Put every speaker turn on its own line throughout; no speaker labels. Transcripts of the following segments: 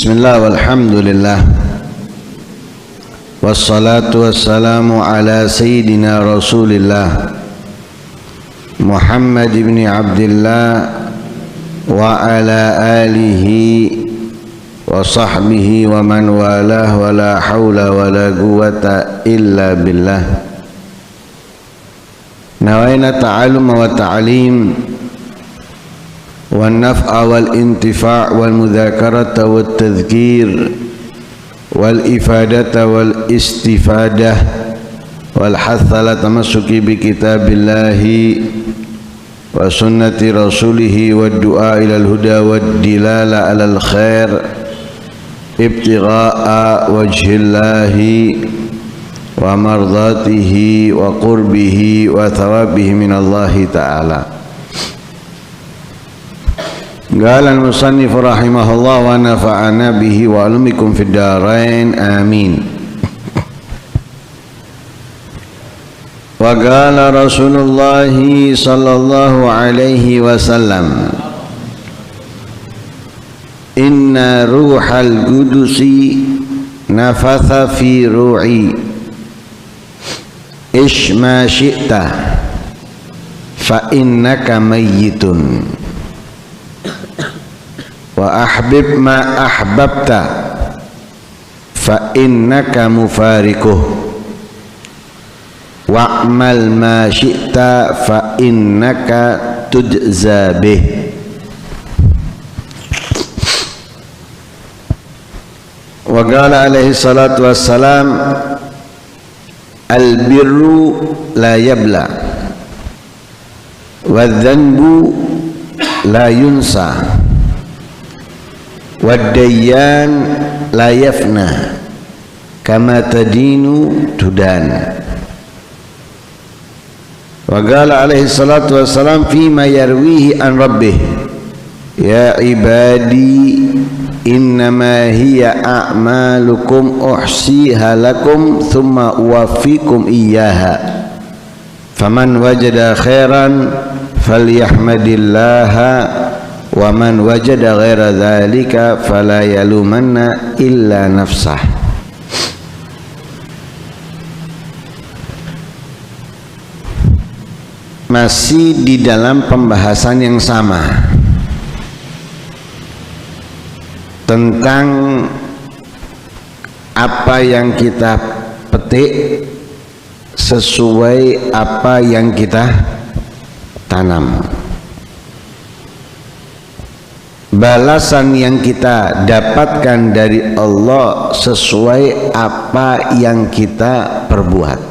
Bismillah walhamdulillah wassalatu wassalamu ala sayyidina rasulillah Muhammad ibn Abdillah wa ala alihi wa sahbihi wa man walah wa la hawla wa la quwwata illa billah. Nawaina ta'allum wa ta'lim wal naf'a wal intifa' wal mudzakarata wat tadhkir wal ifadata wal istifadah wal hatha ala tamassuki bi kitabillahi wa sunnati rasulih wad du'a ila al huda wad dilala ala al khair ibtigha'a wajhillahi wa mardatihi wa qurbihi wa thawabihi minallahi ta'ala. Qala al-musannif rahimahullah wa nafa'ana bihi wa alumikum fid darain amin. Wa qala Rasulullah sallallahu alaihi wasallam inna ruhal qudusi nafatha fi ru'i ish ma syi'ta fa innaka mayyitun wa ahbib ma ahbabta fa innaka mufariquh wa'mal ma syi'ta fa innaka tujza bih. Wa qala alaihi salatu wassalam al-birru la yabla wa dhanbu la yunsa wad-dayyan la yafna kama tadinu tudan. Wa qala alaihi salatu wassalam fima yarwihi an rabbih ya ibadi innama hiya a'malukum uhsiha lakum thumma uwaffikum iyyaha faman wajada khairan falyahmadillaha wa man wajada ghaira dzalika fala yalumanna illa nafsah. Masih di dalam pembahasan yang sama tentang apa yang kita petik sesuai apa yang kita tanam. Balasan yang kita dapatkan dari Allah sesuai apa yang kita perbuat.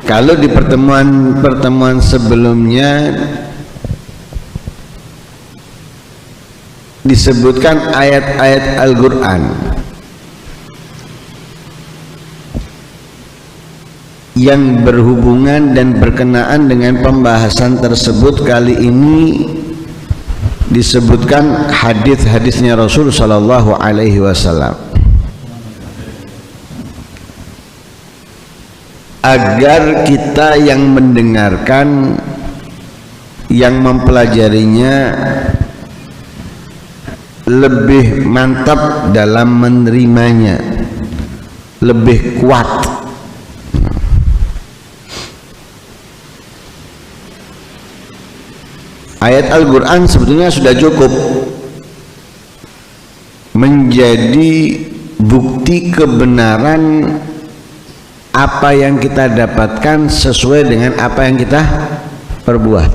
Kalau di pertemuan sebelumnya disebutkan ayat-ayat Al-Quran yang berhubungan dan berkenaan dengan pembahasan tersebut. Kali ini disebutkan hadis-hadisnya Rasul sallallahu alaihi wasallam agar kita yang mendengarkan, yang mempelajarinya lebih mantap dalam menerimanya, lebih kuat. Ayat Al-Quran sebetulnya sudah cukup menjadi bukti kebenaran apa yang kita dapatkan sesuai dengan apa yang kita perbuat.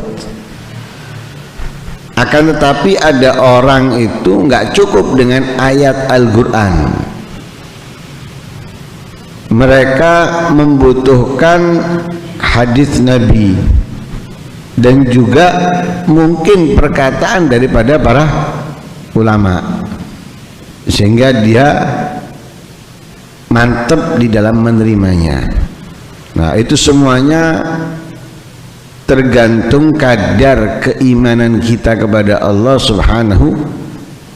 Akan tetapi ada orang itu nggak cukup dengan ayat Al-Quran. Mereka membutuhkan hadis Nabi dan juga mungkin perkataan daripada para ulama, sehingga dia mantap di dalam menerimanya. Nah, itu semuanya tergantung kadar keimanan kita kepada Allah Subhanahu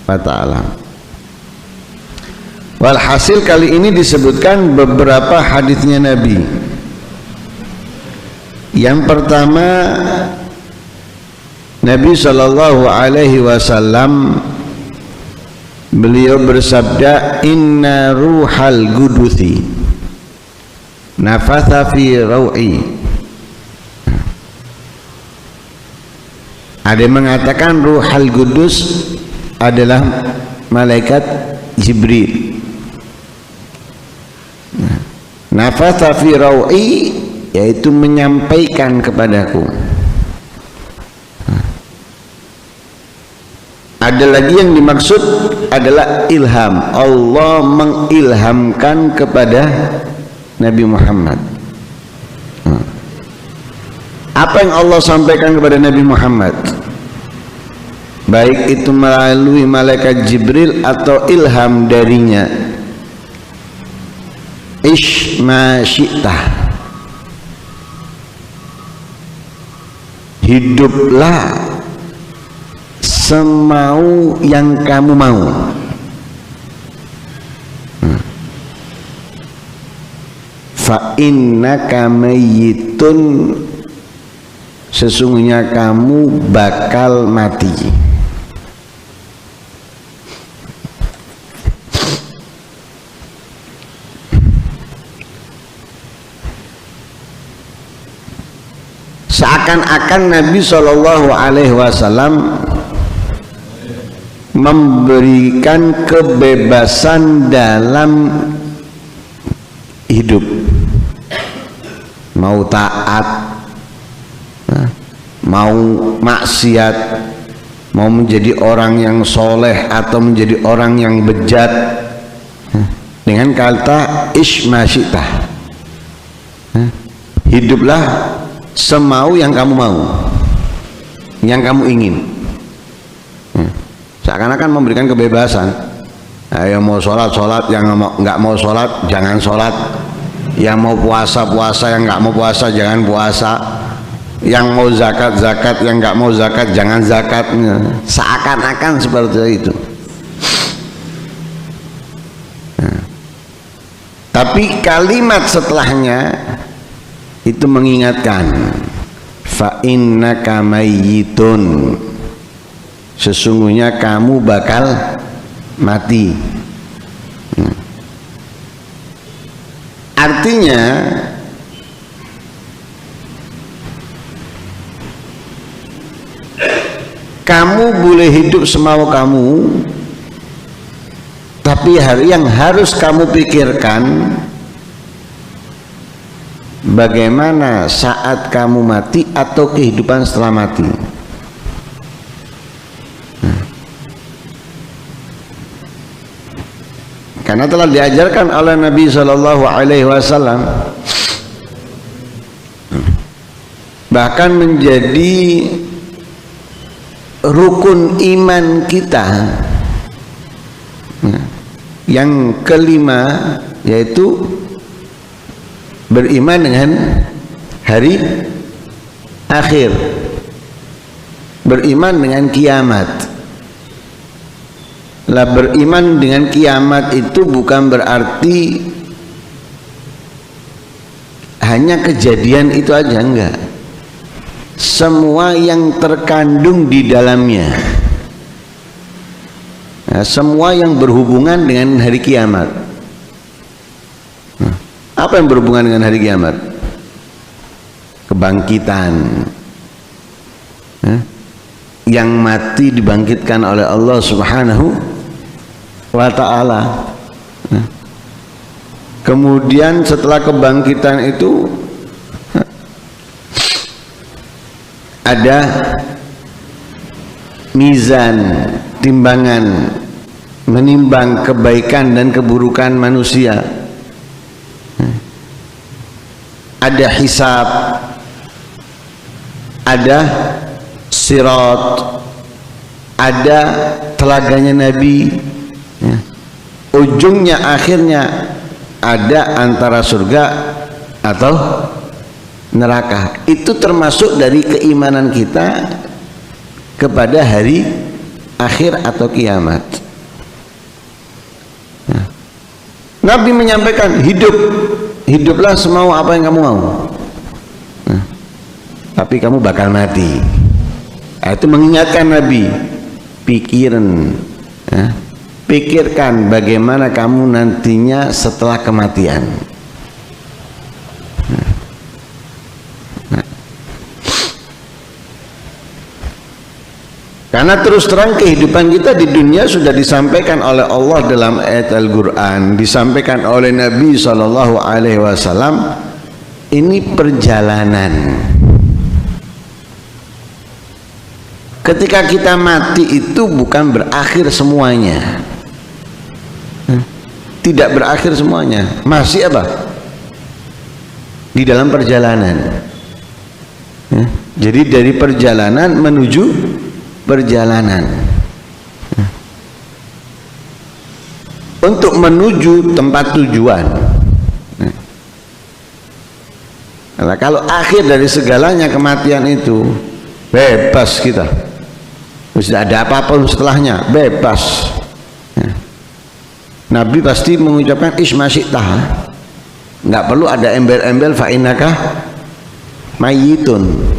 wa ta'ala. Walhasil kali ini disebutkan beberapa hadisnya Nabi. Yang pertama Nabi sallallahu alaihi wasallam beliau bersabda, inna ruhal qudusi nafatha fi raw'i. Ada yang mengatakan ruhal qudus adalah malaikat Jibril. Nafatha fi raw'i yaitu menyampaikan kepadaku. Ada lagi yang dimaksud adalah ilham. Allah mengilhamkan kepada Nabi Muhammad. Apa yang Allah sampaikan kepada Nabi Muhammad, baik itu melalui malaikat Jibril atau ilham darinya, ish ma syi'tah, hiduplah semau yang kamu mau. Fa innaka mayyitun, sesungguhnya kamu bakal mati. Seakan-akan Nabi Shallallahu Alaihi Wasallam memberikan kebebasan dalam hidup, mau taat, mau maksiat, mau menjadi orang yang soleh atau menjadi orang yang bejat, dengan kata ismasyitah, hiduplah semau yang kamu mau, yang kamu ingin. Seakan-akan memberikan kebebasan. Yang mau sholat, sholat, yang nggak mau sholat, jangan sholat. Yang mau puasa, puasa, yang nggak mau puasa, jangan puasa. Yang mau zakat, zakat, yang nggak mau zakat, jangan zakat. Seakan-akan seperti itu. Tapi kalimat setelahnya itu mengingatkan, fa innaka mayyitun, sesungguhnya kamu bakal mati. Artinya kamu boleh hidup semau kamu, tapi yang harus kamu pikirkan, bagaimana saat kamu mati atau kehidupan setelah mati. Karena telah diajarkan oleh Nabi Shallallahu Alaihi Wasallam, bahkan menjadi rukun iman kita yang kelima, yaitu beriman dengan hari akhir, beriman dengan kiamat. Lah, beriman dengan kiamat itu bukan berarti hanya kejadian itu aja, enggak. Semua yang terkandung di dalamnya, semua yang berhubungan dengan hari kiamat. Apa yang berhubungan dengan hari kiamat? Kebangkitan. Yang mati dibangkitkan oleh Allah Subhanahu wa ta'ala. Kemudian setelah kebangkitan itu ada mizan, timbangan, menimbang kebaikan dan keburukan manusia. Ada hisab, ada sirat, ada telaganya Nabi, ujungnya akhirnya ada antara surga atau neraka. Itu termasuk dari keimanan kita kepada hari akhir atau kiamat. Nabi menyampaikan, hiduplah semau apa yang kamu mau, tapi kamu bakal mati. Itu mengingatkan Nabi, pikirkan bagaimana kamu nantinya setelah kematian. Karena terus terang kehidupan kita di dunia sudah disampaikan oleh Allah dalam ayat Al-Quran, disampaikan oleh Nabi SAW. Ini perjalanan. Ketika kita mati itu bukan berakhir semuanya, tidak berakhir semuanya, masih apa? Di dalam perjalanan. Jadi dari perjalanan menuju perjalanan, untuk menuju tempat tujuan. Nah, kalau akhir dari segalanya kematian itu, bebas kita, tidak ada apa-apa setelahnya, bebas. Nabi pasti mengucapkan ismasyitah, nggak perlu ada embel-embel fa'inaka mayyitun.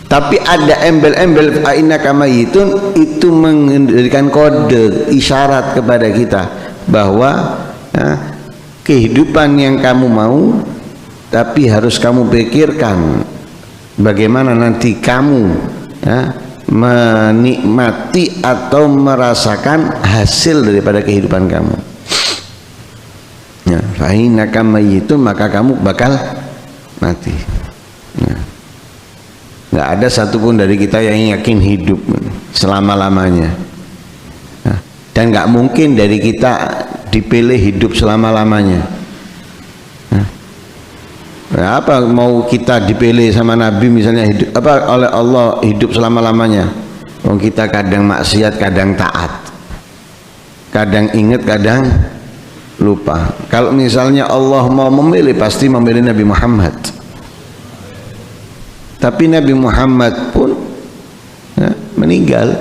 Tapi ada embel-embel fa'inaka mayyitun, itu memberikan kode isyarat kepada kita bahwa kehidupan yang kamu mau, tapi harus kamu pikirkan bagaimana nanti kamu menikmati atau merasakan hasil daripada kehidupan kamu. Fa'inaka mayyitun, maka kamu bakal mati. Nggak ada satupun dari kita yang yakin hidup selama-lamanya, dan nggak mungkin dari kita dipilih hidup selama-lamanya. Apa mau kita dipilih sama Nabi misalnya hidup oleh Allah hidup selama-lamanya? Kita kadang maksiat, kadang taat, kadang ingat, kadang lupa. Kalau misalnya Allah mau memilih, pasti memilih Nabi Muhammad. Tapi Nabi Muhammad pun meninggal,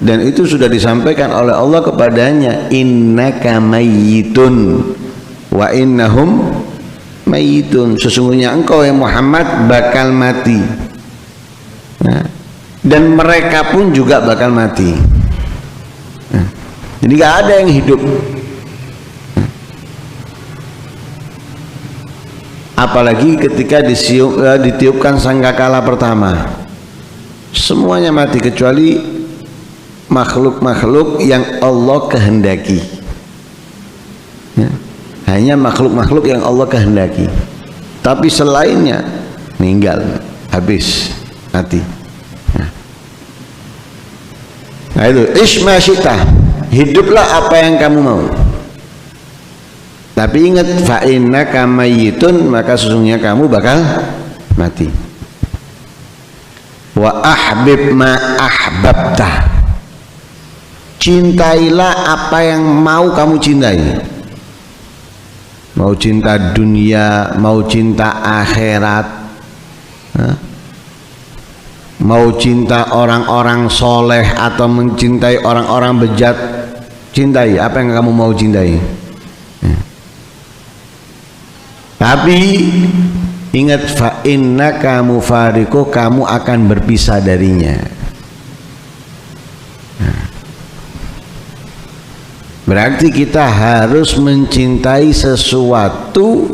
dan itu sudah disampaikan oleh Allah kepadanya, innaka mayyitun wa innahum mayyitun, sesungguhnya engkau ya Muhammad bakal mati, dan mereka pun juga bakal mati. Jadi gak ada yang hidup. Apalagi ketika ditiupkan sangkakala pertama, semuanya mati kecuali makhluk-makhluk yang Allah kehendaki. Hanya makhluk-makhluk yang Allah kehendaki. Tapi selainnya meninggal, habis, mati. Nah itu isma syita, hiduplah apa yang kamu mau. Tapi ingat, fa'innaka mayyitun, maka sesungguhnya kamu bakal mati. Wa ahbib ma ahbabta, cintailah apa yang mau kamu cintai. Mau cinta dunia, mau cinta akhirat, mau cinta orang-orang soleh atau mencintai orang-orang bejat, cintai apa yang kamu mau cintai. Tapi ingat, fa innaka mufariqu, kamu akan berpisah darinya. Berarti kita harus mencintai sesuatu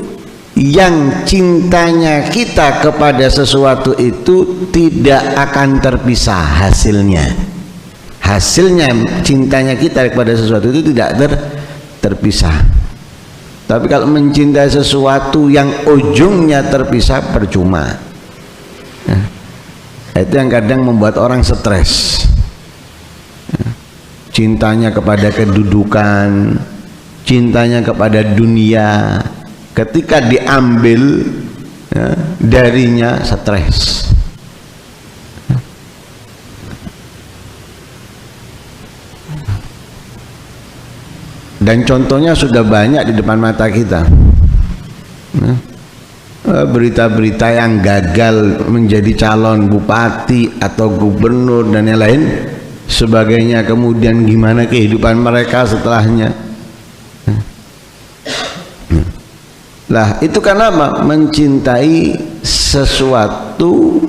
yang cintanya kita kepada sesuatu itu tidak akan terpisah hasilnya. Hasilnya cintanya kita kepada sesuatu itu tidak terpisah. Tapi kalau mencintai sesuatu yang ujungnya terpisah, percuma. Itu yang kadang membuat orang stres. Cintanya kepada kedudukan, cintanya kepada dunia, ketika diambil darinya stres. Dan contohnya sudah banyak di depan mata kita. Berita-berita yang gagal menjadi calon bupati atau gubernur dan yang lain sebagainya, kemudian gimana kehidupan mereka setelahnya. Lah itu karena apa? Mencintai sesuatu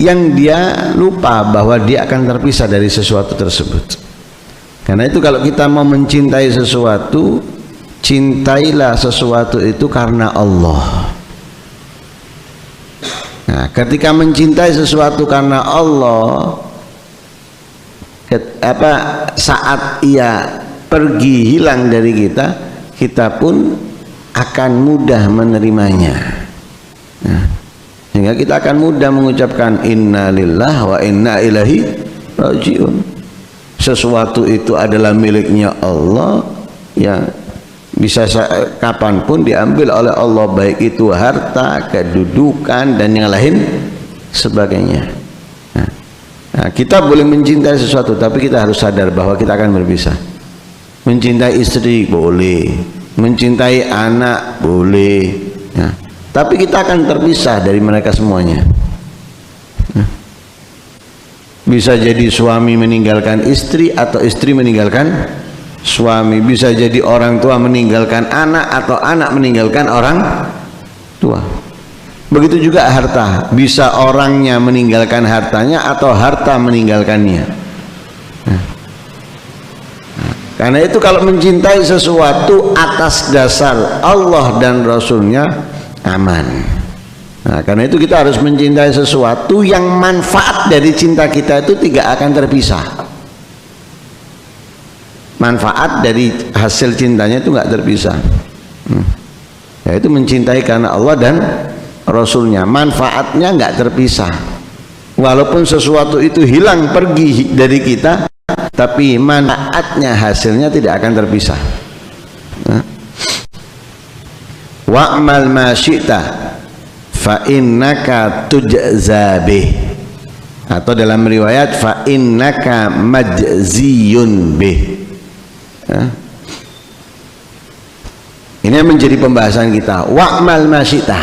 yang dia lupa bahwa dia akan terpisah dari sesuatu tersebut. Karena itu kalau kita mau mencintai sesuatu, cintailah sesuatu itu karena Allah. Nah, ketika mencintai sesuatu karena Allah, saat ia pergi hilang dari kita, kita pun akan mudah menerimanya. Nah, sehingga kita akan mudah mengucapkan inna lillahi wa inna ilaihi rajiun. Sesuatu itu adalah miliknya Allah yang bisa kapanpun diambil oleh Allah, baik itu harta, kedudukan, dan yang lain sebagainya. Nah, kita boleh mencintai sesuatu, tapi kita harus sadar bahwa kita akan berpisah. Mencintai istri boleh, mencintai anak boleh, nah, tapi kita akan terpisah dari mereka semuanya. Bisa jadi suami meninggalkan istri atau istri meninggalkan suami, bisa jadi orang tua meninggalkan anak atau anak meninggalkan orang tua. Begitu juga harta, bisa orangnya meninggalkan hartanya atau harta meninggalkannya. Karena itu kalau mencintai sesuatu atas dasar Allah dan Rasulnya, aman. Nah, karena itu kita harus mencintai sesuatu yang manfaat dari cinta kita itu tidak akan terpisah. Manfaat dari hasil cintanya itu nggak terpisah. Yaitu mencintai karena Allah dan Rasulnya, manfaatnya nggak terpisah. Walaupun sesuatu itu hilang pergi dari kita, tapi manfaatnya, hasilnya tidak akan terpisah. Wa'mal ma syi'ta fa innaka tujza bih, atau dalam riwayat fa innaka majziyun bih. Ini yang menjadi pembahasan kita. Wa'mal ma syi'ta,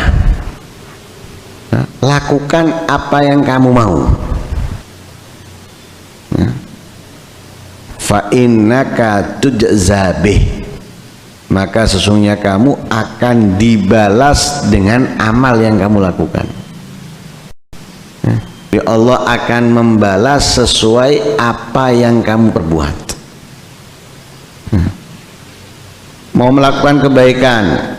lakukan apa yang kamu mau. Fa innaka tujza bih, maka sesungguhnya kamu akan dibalas dengan amal yang kamu lakukan. Allah akan membalas sesuai apa yang kamu perbuat. Mau melakukan kebaikan,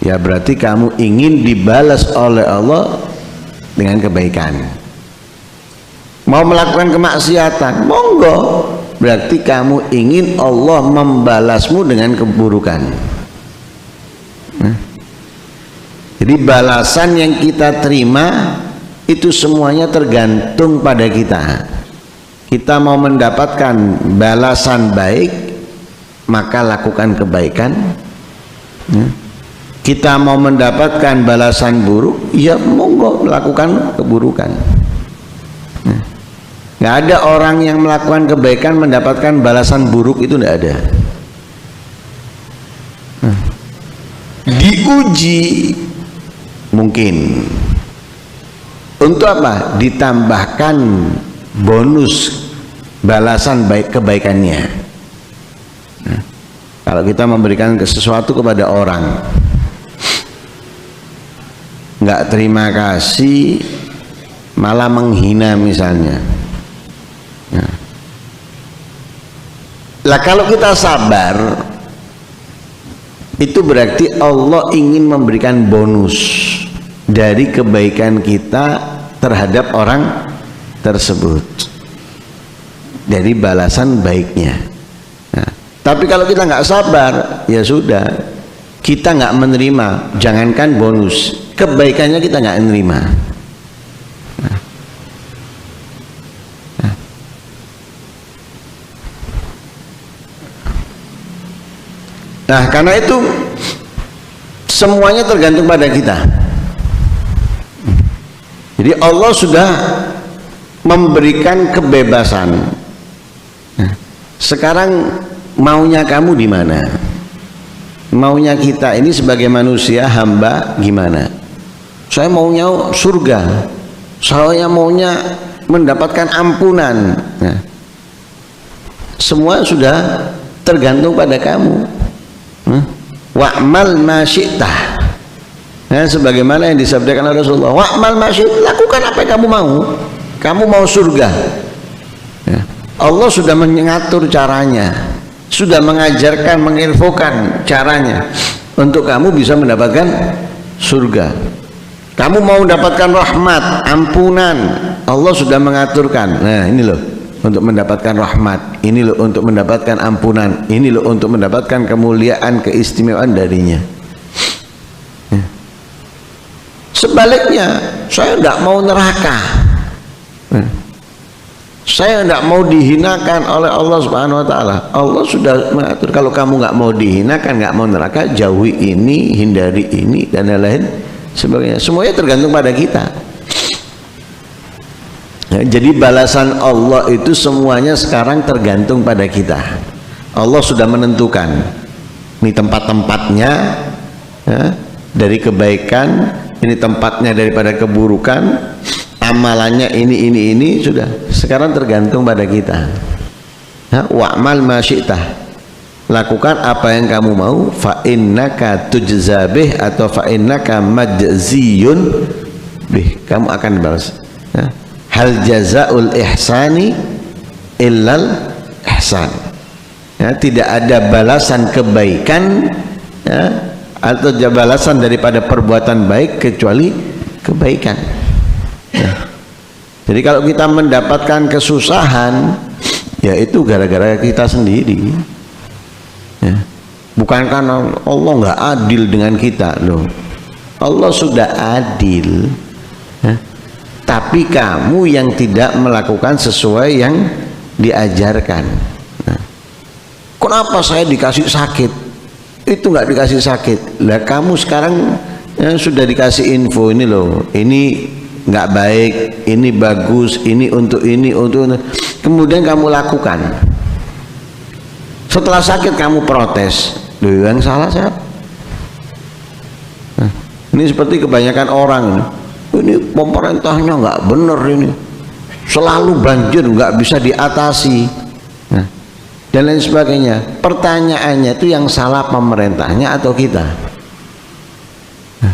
ya berarti kamu ingin dibalas oleh Allah dengan kebaikan. Mau melakukan kemaksiatan, monggo, berarti kamu ingin Allah membalasmu dengan keburukan. Jadi balasan yang kita terima itu semuanya tergantung pada kita. Kita mau mendapatkan balasan baik, maka lakukan kebaikan. Kita mau mendapatkan balasan buruk, ya monggo lakukan keburukan. Nggak ada orang yang melakukan kebaikan mendapatkan balasan buruk, itu nggak ada. Diuji mungkin. Untuk apa? Ditambahkan bonus balasan baik kebaikannya. Kalau kita memberikan sesuatu kepada orang, nggak terima kasih, malah menghina misalnya. Lah kalau kita sabar, itu berarti Allah ingin memberikan bonus dari kebaikan kita terhadap orang tersebut, dari balasan baiknya. Nah, tapi kalau kita nggak sabar, ya sudah, kita nggak menerima. Jangankan bonus, kebaikannya kita nggak menerima. Nah, karena itu semuanya tergantung pada kita. Jadi Allah sudah memberikan kebebasan. Sekarang maunya kamu di mana? Maunya kita ini sebagai manusia hamba gimana? Saya maunya surga. Saya maunya mendapatkan ampunan. Nah, semua sudah tergantung pada kamu. Wa'mal ma syi'ta, sebagaimana yang disabdakan oleh Rasulullah, wa'mal ma syi'ta, lakukan apa yang kamu mau. kamu mau surga, ya. Allah sudah mengatur caranya, sudah mengajarkan, menginfokan caranya untuk kamu bisa mendapatkan surga. Kamu mau mendapatkan rahmat, ampunan, Allah sudah mengaturkan. Nah ini loh untuk mendapatkan rahmat, ini loh untuk mendapatkan ampunan, ini loh untuk mendapatkan kemuliaan, keistimewaan darinya. Sebaliknya, saya tidak mau neraka, saya tidak mau dihinakan oleh Allah Subhanahu Wa Taala. Allah sudah mengatur, kalau kamu nggak mau dihinakan, nggak mau neraka, jauhi ini, hindari ini, dan lain-lain sebagainya. Semuanya tergantung pada kita. Ya, jadi balasan Allah itu semuanya sekarang tergantung pada kita. Allah sudah menentukan ini tempat-tempatnya, ya, dari kebaikan, ini tempatnya daripada keburukan, amalannya ini sudah. Sekarang tergantung pada kita. Wa'mal ma syi'tah, lakukan apa yang kamu mau, fa innaka tujza bih atau fa innaka majziyun bih, kamu akan dibalas. Hal jazaul ihsani illal ihsan, ya, tidak ada balasan kebaikan, ya, atau balasan daripada perbuatan baik kecuali kebaikan, ya. Jadi kalau kita mendapatkan kesusahan, ya itu gara-gara kita sendiri, ya. Bukan karena Allah nggak adil dengan kita loh. Allah sudah adil, ya. Tapi kamu yang tidak melakukan sesuai yang diajarkan. Nah, kenapa saya dikasih sakit? Itu nggak dikasih sakit. Lah kamu sekarang, ya, sudah dikasih info ini loh, ini nggak baik, ini bagus, ini untuk ini, untuk kemudian kamu lakukan. Setelah sakit kamu protes, loh yang salah siapa? Nah, ini seperti kebanyakan orang ini pemerintahnya nggak bener, ini selalu banjir nggak bisa diatasi, nah, dan lain sebagainya. Pertanyaannya itu yang salah pemerintahnya atau kita? Nah,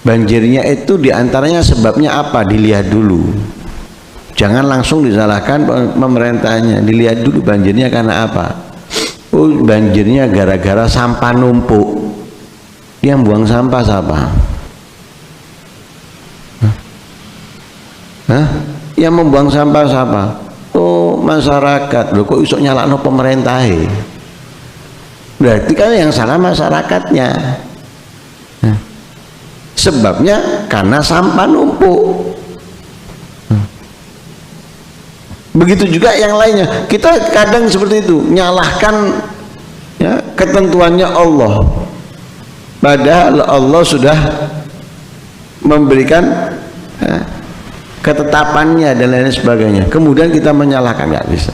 banjirnya itu diantaranya sebabnya apa, dilihat dulu, jangan langsung disalahkan pemerintahnya. Dilihat dulu banjirnya karena apa. Oh, banjirnya gara-gara sampah numpuk. Yang buang sampah siapa? Yang membuang sampah siapa? Oh, masyarakat. Loh, kok iso nyalakno pemerintah? Berarti kan yang salah masyarakatnya. Sebabnya karena sampah numpuk. Begitu juga yang lainnya. Kita kadang seperti itu, nyalahkan, ya, ketentuannya Allah, padahal Allah sudah memberikan, ya, ketetapannya dan lain sebagainya. Kemudian kita menyalahkan, nggak bisa.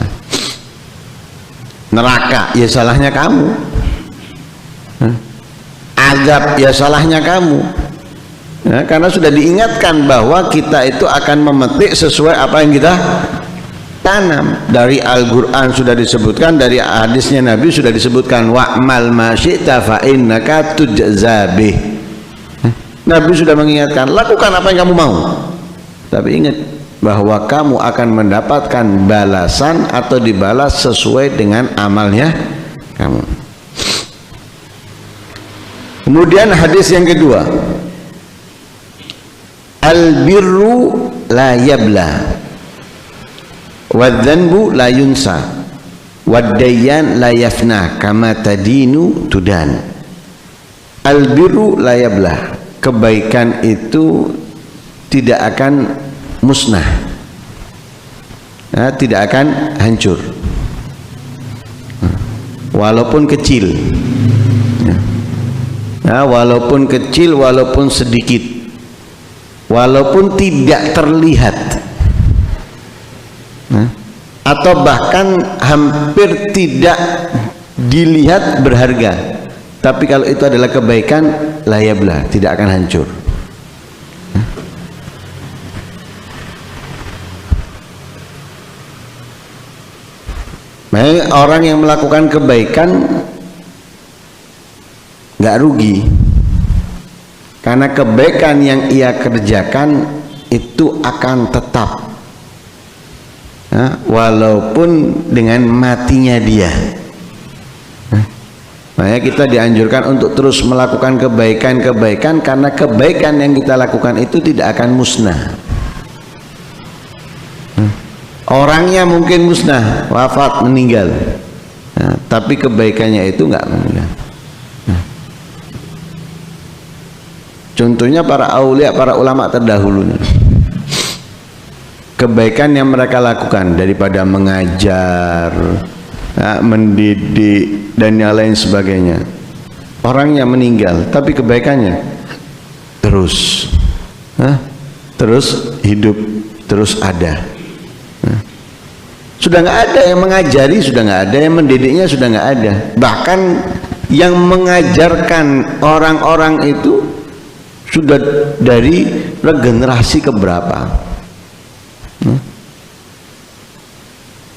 Neraka, ya salahnya kamu. Azab, ya salahnya kamu, ya, karena sudah diingatkan bahwa kita itu akan memetik sesuai apa yang kita tanam. Dari Al-Quran sudah disebutkan, dari hadisnya Nabi sudah disebutkan, wa'mal ma syi'ta fa innaka tujza bih. Nabi sudah mengingatkan, lakukan apa yang kamu mau, tapi ingat bahwa kamu akan mendapatkan balasan atau dibalas sesuai dengan amalnya kamu. Kemudian hadis yang kedua, al-birru la yabla wadzanbu la yunsa waddayyan la yafna kama tadinu tudan. Al-birru la yabla, kebaikan itu tidak akan musnah, ya, tidak akan hancur, walaupun kecil, ya, walaupun kecil, walaupun sedikit, walaupun tidak terlihat, atau bahkan hampir tidak dilihat berharga, tapi kalau itu adalah kebaikan, la yabla, tidak akan hancur. Nah, orang yang melakukan kebaikan nggak rugi, karena kebaikan yang ia kerjakan itu akan tetap, walaupun dengan matinya dia. Makanya kita dianjurkan untuk terus melakukan kebaikan-kebaikan, karena kebaikan yang kita lakukan itu tidak akan musnah. Orangnya mungkin musnah, wafat, meninggal, tapi kebaikannya itu nggak meninggal. Contohnya para aulia, para ulama terdahulu, kebaikan yang mereka lakukan daripada mengajar, mendidik dan yang lain sebagainya, orangnya meninggal tapi kebaikannya terus hidup, terus ada. Sudah nggak ada yang mengajari, sudah nggak ada yang mendidiknya, sudah nggak ada. Bahkan yang mengajarkan orang-orang itu sudah dari generasi keberapa.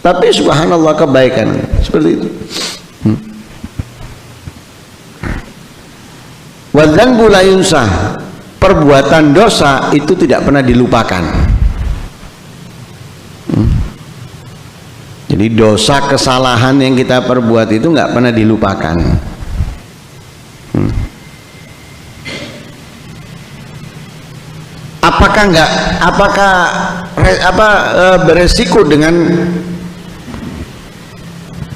Tapi subhanallah kebaikan seperti itu. Wadzanbu la yunsah, perbuatan dosa itu tidak pernah dilupakan. Jadi dosa, kesalahan yang kita perbuat itu nggak pernah dilupakan. Apakah beresiko dengan,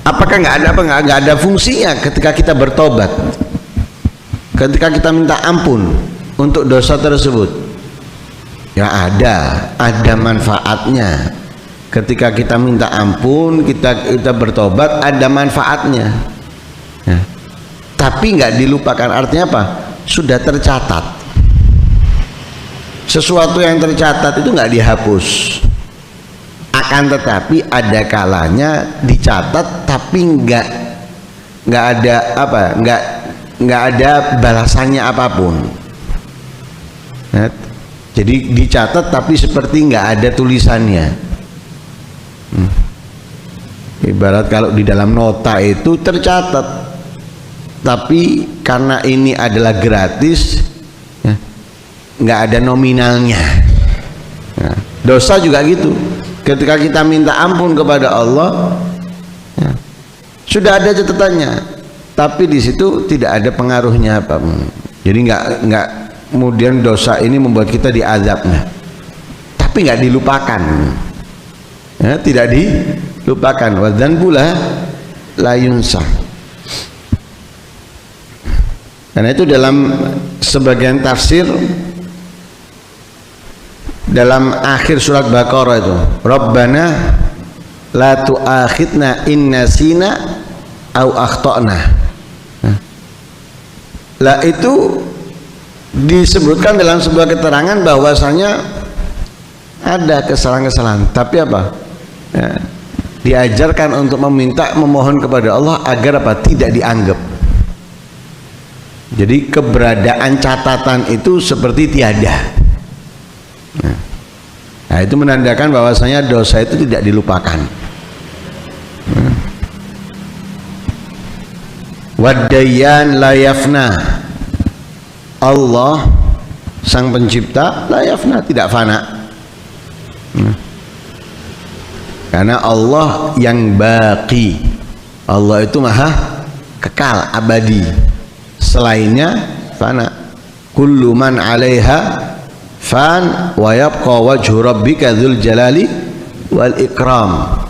apakah nggak ada fungsinya ketika kita bertobat, ketika kita minta ampun untuk dosa tersebut? Ya ada manfaatnya. Ketika kita minta ampun, kita bertobat, ada manfaatnya. Tapi nggak dilupakan. Artinya apa? Sudah tercatat. Sesuatu yang tercatat itu nggak dihapus. Akan tetapi ada kalanya dicatat, tapi nggak ada balasannya apapun. Jadi dicatat tapi seperti nggak ada tulisannya. Ibarat kalau di dalam nota itu tercatat, tapi karena ini adalah gratis, nggak ada nominalnya. Dosa juga gitu. Ketika kita minta ampun kepada Allah, sudah ada catatannya, tapi di situ tidak ada pengaruhnya apa. Jadi nggak kemudian dosa ini membuat kita diazab, tapi nggak dilupakan. Tidak dilupakan. Wadzanbu la yunsah. Karena itu dalam sebagian tafsir, dalam akhir surat Baqarah itu, Rabbana la tu'akhidna in nasina au akhtana. Lah itu disebutkan dalam sebuah keterangan bahwasanya ada kesalahan-kesalahan, tapi apa? Diajarkan untuk memohon kepada Allah agar apa? Tidak dianggap. Jadi keberadaan catatan itu seperti tiada. Nah, itu menandakan bahwasanya dosa itu tidak dilupakan. Wadayyan la yafna. Allah sang pencipta la yafna, tidak fana. Karena Allah yang baqi. Allah itu maha kekal, abadi. Selainnya fana. Kullu man 'alaiha fan wa yabqa wajhu rabbika dzul jalali wal ikram.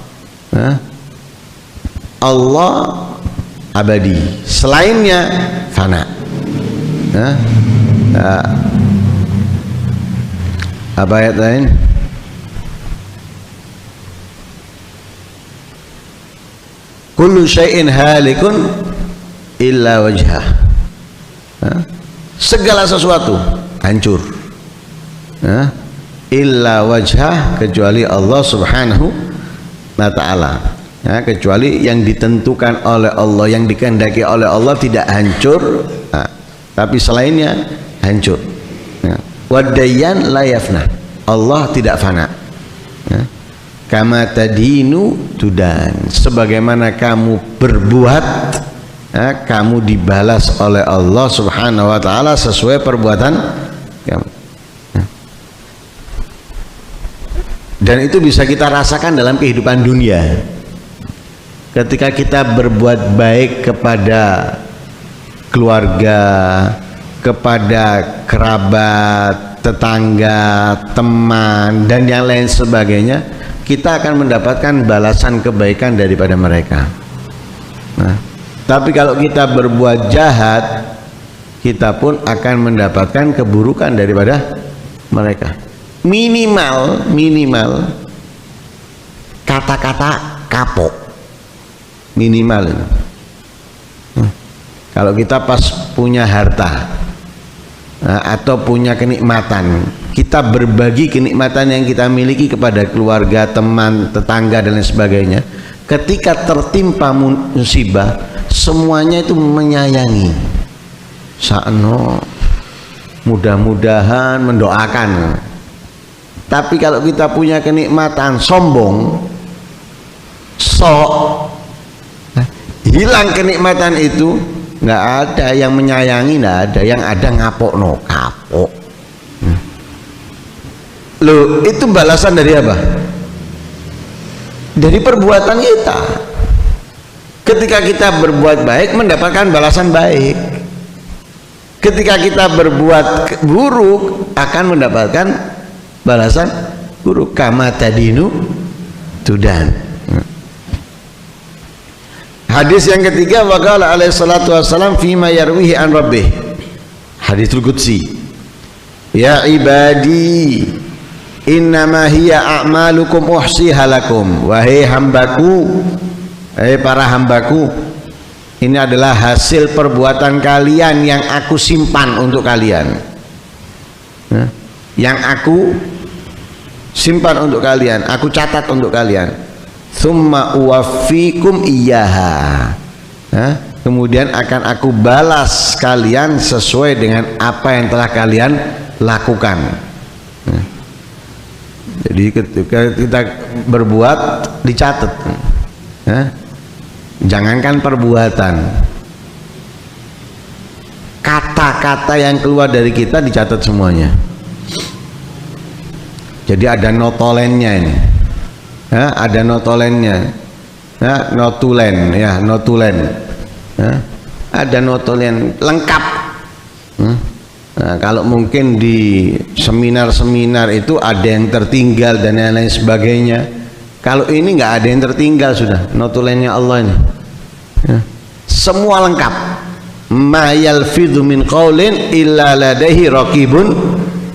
Allah abadi, selainnya fana. Apa ayat lain? Kullu syai'in halikun illa wajhah. Segala sesuatu hancur, illa wajhah, kecuali Allah subhanahu wa ta'ala. Kecuali yang ditentukan oleh Allah, yang dikehendaki oleh Allah tidak hancur, tapi selainnya hancur. Wadayyan la yafna, Allah tidak fana. Kama tadinu tudan, sebagaimana kamu berbuat, kamu dibalas oleh Allah subhanahu wa ta'ala sesuai perbuatan kamu. Dan itu bisa kita rasakan dalam kehidupan dunia. Ketika kita berbuat baik kepada keluarga, kepada kerabat, tetangga, teman, dan yang lain sebagainya, kita akan mendapatkan balasan kebaikan daripada mereka. Nah, tapi kalau kita berbuat jahat, kita pun akan mendapatkan keburukan daripada mereka. Minimal kata-kata kapok, minimal. Kalau kita pas punya harta atau punya kenikmatan, kita berbagi kenikmatan yang kita miliki kepada keluarga, teman, tetangga, dan lain sebagainya. Ketika tertimpa musibah, semuanya itu menyayangi, sakno, mudah-mudahan, mendoakan. Tapi kalau kita punya kenikmatan, sombong, sok, hilang kenikmatan itu, nggak ada yang menyayangi, nggak ada, yang ada ngapok, no kapok. Loh, itu balasan dari apa? Dari perbuatan kita. Ketika kita berbuat baik, mendapatkan balasan baik. Ketika kita berbuat buruk, akan mendapatkan balasan buruk. Kama tadinu tudan. Hadis yang ketiga, waqala alaihi salatu wassalam fima yarwihi an rabbih, haditsul qudsi, ya ibadi innama hiya a'malukum uhsiha lakum. Wahai hambaku, para hambaku, ini adalah hasil perbuatan kalian yang aku simpan untuk kalian, yang aku simpan untuk kalian, aku catat untuk kalian. Tsumma uwaffikum iyyaha, kemudian akan aku balas kalian sesuai dengan apa yang telah kalian lakukan. Jadi ketika kita berbuat, dicatat. Jangankan perbuatan, kata-kata yang keluar dari kita dicatat semuanya. Jadi ada notolennya ini, ada notolennya, notulen, notulen, ada notulen lengkap. Nah, kalau mungkin di seminar-seminar itu ada yang tertinggal dan lain-lain sebagainya. Kalau ini nggak ada yang tertinggal, sudah notulennya Allah ini, semua lengkap. Ma yalfidhu min qaulin illa ladaihi raqibun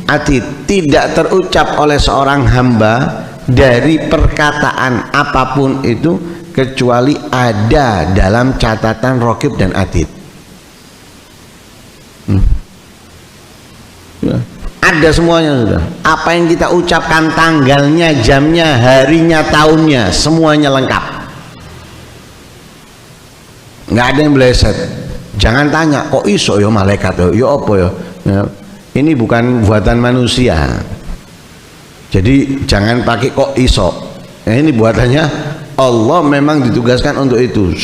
atid. Tidak terucap oleh seorang hamba dari perkataan apapun itu kecuali ada dalam catatan raqib dan atid. Ada semuanya sudah. Apa yang kita ucapkan, tanggalnya, jamnya, harinya, tahunnya, semuanya lengkap. Nggak ada yang meleset. Jangan tanya, kok iso ya malaikat ya apa ya? Ini bukan buatan manusia. Jadi jangan pakai kok iso. Ini buatannya Allah, memang ditugaskan untuk itu.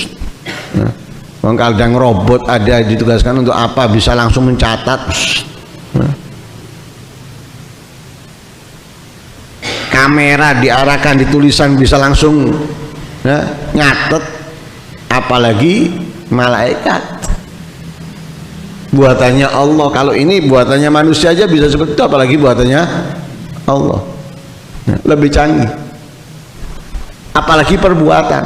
Kadang robot ada ditugaskan untuk apa? Bisa langsung mencatat. Kamera diarahkan di tulisan bisa langsung nyatet, apalagi malaikat buatannya Allah. Kalau ini buatannya manusia aja bisa seperti itu, apalagi buatannya Allah, lebih canggih, apalagi perbuatan.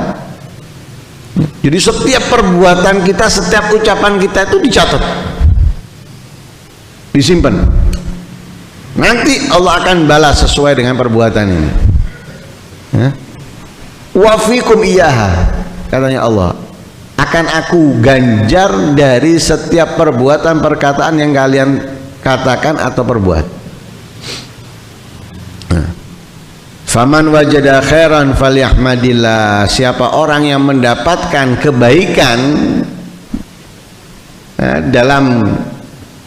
Jadi setiap perbuatan kita, setiap ucapan kita itu dicatat, disimpan. Nanti Allah akan balas sesuai dengan perbuatan ini. Wa fikum iyyaha, katanya Allah, akan aku ganjar dari setiap perbuatan perkataan yang kalian katakan atau perbuat. Faman wajada khairan falyahmadillah. Siapa orang yang mendapatkan kebaikan dalam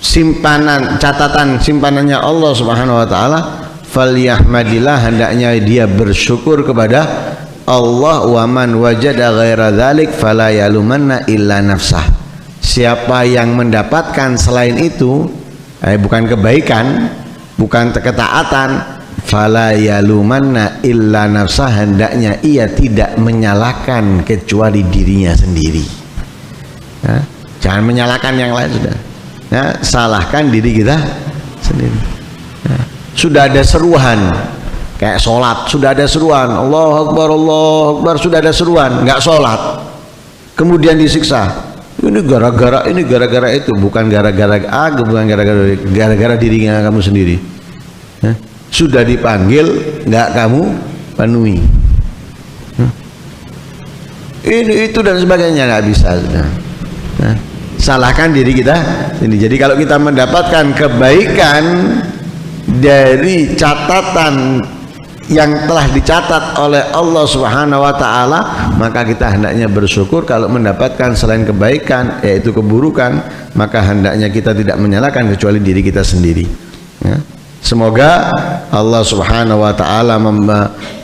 simpanan, catatan simpanannya Allah Subhanahu wa taala, falyahmadillah, hendaknya dia bersyukur kepada Allah. Wa man wajada ghaira dzalik fala yalumanna illa nafsah. Siapa yang mendapatkan selain itu, bukan kebaikan, bukan ketaatan, fala yalumanna illa nafsah, hendaknya ia tidak menyalahkan kecuali dirinya sendiri. Nah, jangan menyalahkan yang lain, sudah. Nah, salahkan diri kita sendiri. Nah, sudah ada seruan kayak sholat, sudah ada seruan Allahu Akbar, sudah ada seruan, nggak sholat, kemudian disiksa. Ini gara-gara itu, bukan gara-gara A, bukan gara-gara dirinya kamu sendiri. Nah, sudah dipanggil nggak kamu penuhi. Ini itu dan sebagainya, nggak bisa. Nah, salahkan diri kita ini. Jadi kalau kita mendapatkan kebaikan dari catatan yang telah dicatat oleh Allah Subhanahu wa taala, maka kita hendaknya bersyukur. Kalau mendapatkan selain kebaikan yaitu keburukan, maka hendaknya kita tidak menyalahkan kecuali diri kita sendiri. Ya. Semoga Allah Subhanahu wa taala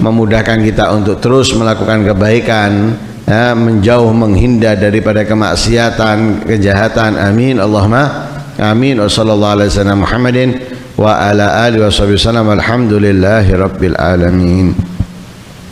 memudahkan kita untuk terus melakukan kebaikan, ya, menjauh menghindar daripada kemaksiatan, kejahatan. Amin Allahumma amin. Wa sallallahu alaihi wasallam Muhammadin wa ala alihi wa sahbihi wasallam. Alhamdulillahi rabbil alamin.